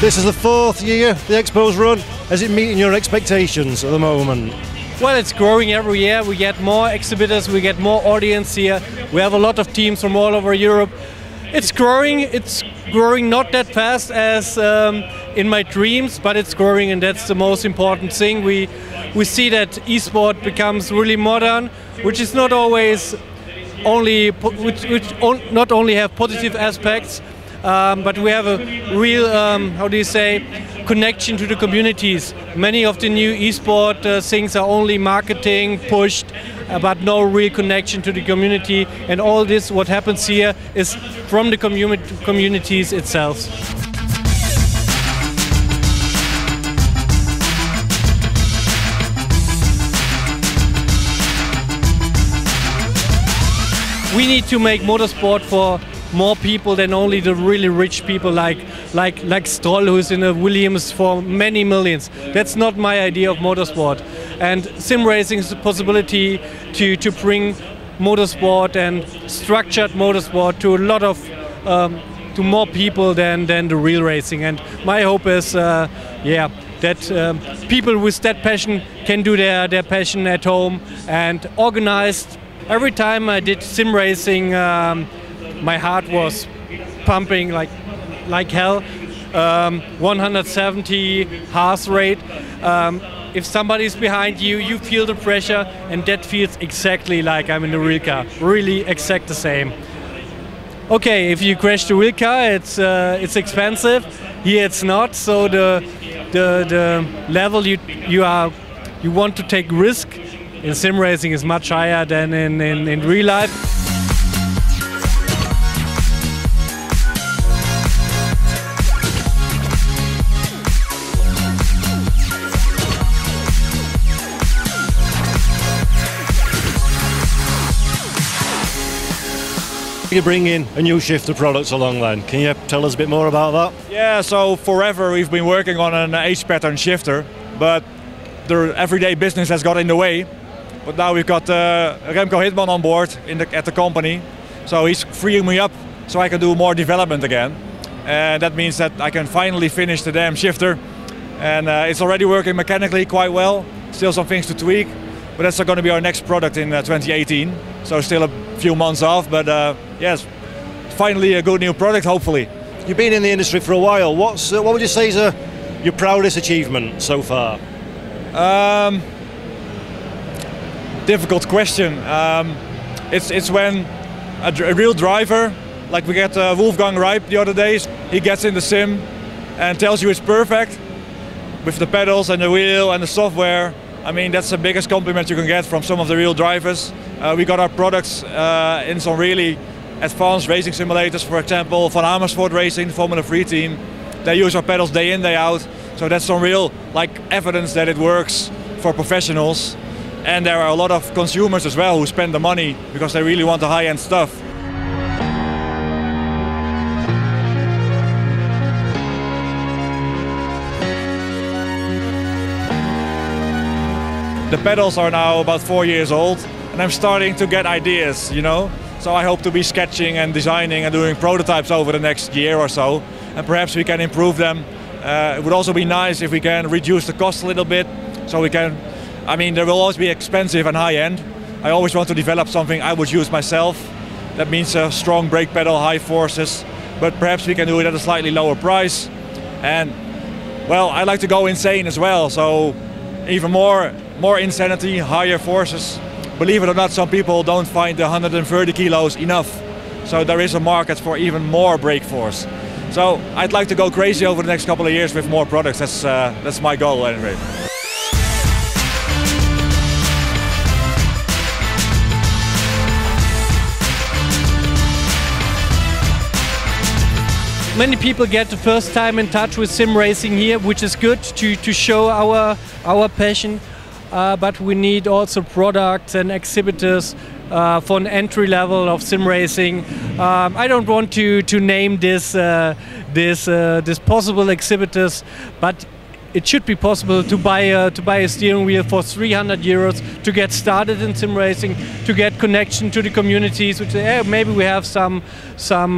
This is the 4th year the Expo's run. Is it meeting your expectations at the moment? Well, it's growing every year. We get more exhibitors, we get more audience here. We have a lot of teams from all over Europe. It's growing not that fast as in my dreams, but it's growing, and that's the most important thing. We see that esport becomes really modern, which is not always not only have positive aspects, but we have a real, connection to the communities. Many of the new esport things are only marketing pushed, but no real connection to the community. And all this, what happens here, is from the communities itself. We need to make motorsport for more people than only the really rich people like Stroll, who's in a Williams for many millions. That's not my idea of motorsport. And sim racing is the possibility to bring motorsport and structured motorsport to a lot of to more people than the real racing. And my hope is that people with that passion can do their passion at home and organized. Every time I did sim racing, my heart was pumping like hell. 170 heart rate. If somebody's behind you, you feel the pressure, and that feels exactly like I'm in a real car. Really exact the same. Okay, if you crash the real car, it's expensive. Here it's not. So the level you want to take risk in sim racing is much higher than in real life. You bring in a new shift of products along then. Can you tell us a bit more about that? Yeah, so forever we've been working on an H-pattern shifter, but the everyday business has got in the way. But now we've got Remco Hitman on board at the company, so he's freeing me up so I can do more development again. And that means that I can finally finish the damn shifter. And it's already working mechanically quite well, still some things to tweak. But that's going to be our next product in 2018. So still a few months off, but yes, finally a good new product, hopefully. You've been in the industry for a while. What would you say is your proudest achievement so far? Difficult question. It's when a real driver, like we get Wolfgang Ripe the other days, he gets in the sim and tells you it's perfect with the pedals and the wheel and the software. I mean, that's the biggest compliment you can get from some of the real drivers. We got our products in some really advanced racing simulators, for example, Van Amersfoort Racing, the Formula 3 team. They use our pedals day in, day out. So that's some real evidence that it works for professionals. And there are a lot of consumers as well who spend the money because they really want the high-end stuff. The pedals are now about 4 years old, and I'm starting to get ideas, you know. So I hope to be sketching and designing and doing prototypes over the next year or so, and perhaps we can improve them. It would also be nice if we can reduce the cost a little bit, so we can, I mean, there will always be expensive and high-end. I always want to develop something I would use myself. That means a strong brake pedal, high forces, but perhaps we can do it at a slightly lower price. And, well, I like to go insane as well, so even more insanity, higher forces. Believe it or not, some people don't find the 130 kilos enough. So there is a market for even more brake force. So I'd like to go crazy over the next couple of years with more products. That's my goal anyway. Many people get the first time in touch with sim racing here, which is good to show our passion. But we need also products and exhibitors for an entry level of sim racing. I don't want to name this possible exhibitors, but it should be possible to buy a steering wheel for 300 euros to get started in sim racing, to get connection to the communities, which maybe we have some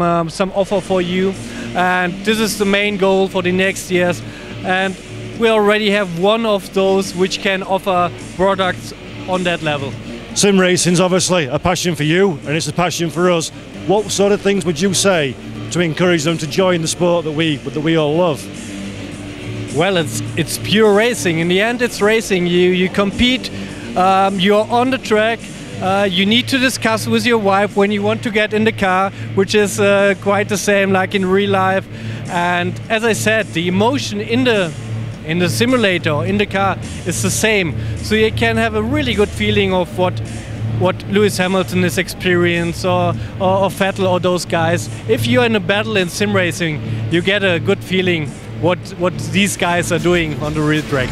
offer for you. and this is the main goal for the next years. And we already have one of those which can offer products on that level. Sim racing's obviously a passion for you, and it's a passion for us. What sort of things would you say to encourage them to join the sport that we all love? Well, it's pure racing. In the end, it's racing. You compete. You're on the track. You need to discuss with your wife when you want to get in the car, which is quite the same like in real life. And as I said, the emotion in the simulator, in the car, is the same. So you can have a really good feeling of what Lewis Hamilton is experiencing, or Vettel, or those guys. If you're in a battle in sim racing, you get a good feeling what these guys are doing on the real track.